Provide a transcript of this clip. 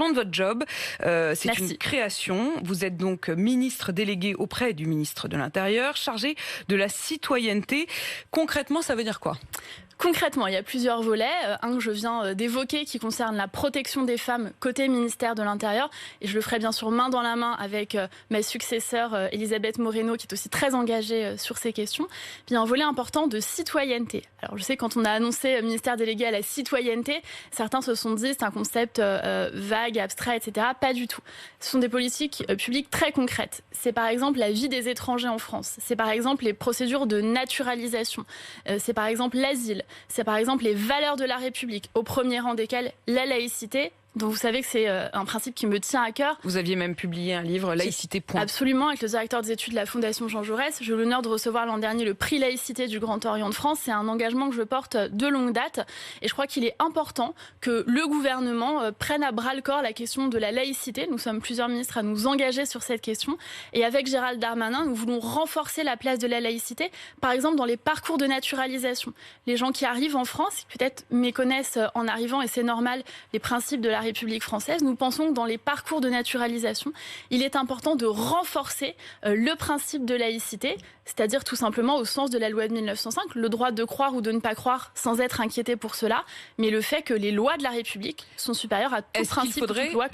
Parlons de votre job. C'est Merci. une création. Vous êtes donc ministre délégué auprès du ministre de l'Intérieur, chargé de la citoyenneté. Concrètement, ça veut dire quoi ? Concrètement, il y a plusieurs volets. Un que je viens d'évoquer qui concerne la protection des femmes côté ministère de l'Intérieur. Et je le ferai bien sûr main dans la main avec ma successeur Elisabeth Moreno qui est aussi très engagée sur ces questions. Puis il y a un volet important de citoyenneté. Alors je sais quand on a annoncé ministère délégué à la citoyenneté, certains se sont dit c'est un concept vague, abstrait, etc. Pas du tout. Ce sont des politiques publiques très concrètes. C'est par exemple la vie des étrangers en France. C'est par exemple les procédures de naturalisation. C'est par exemple l'asile. C'est par exemple les valeurs de la République, au premier rang desquelles la laïcité, dont vous savez que c'est un principe qui me tient à cœur. Vous aviez même publié un livre, Laïcité. Absolument, avec le directeur des études de la Fondation Jean Jaurès. J'ai eu l'honneur de recevoir l'an dernier le prix laïcité du Grand Orient de France. C'est un engagement que je porte de longue date. Et je crois qu'il est important que le gouvernement prenne à bras-le-corps la question de la laïcité. Nous sommes plusieurs ministres à nous engager sur cette question. Et avec Gérald Darmanin, nous voulons renforcer la place de la laïcité, par exemple dans les parcours de naturalisation. Les gens qui arrivent en France, peut-être méconnaissent en arrivant, et c'est normal, les principes de la République française. Nous pensons que dans les parcours de naturalisation, il est important de renforcer le principe de laïcité, c'est-à-dire tout simplement au sens de la loi de 1905, le droit de croire ou de ne pas croire sans être inquiété pour cela, mais le fait que les lois de la République sont supérieures à tout principe, toute loi.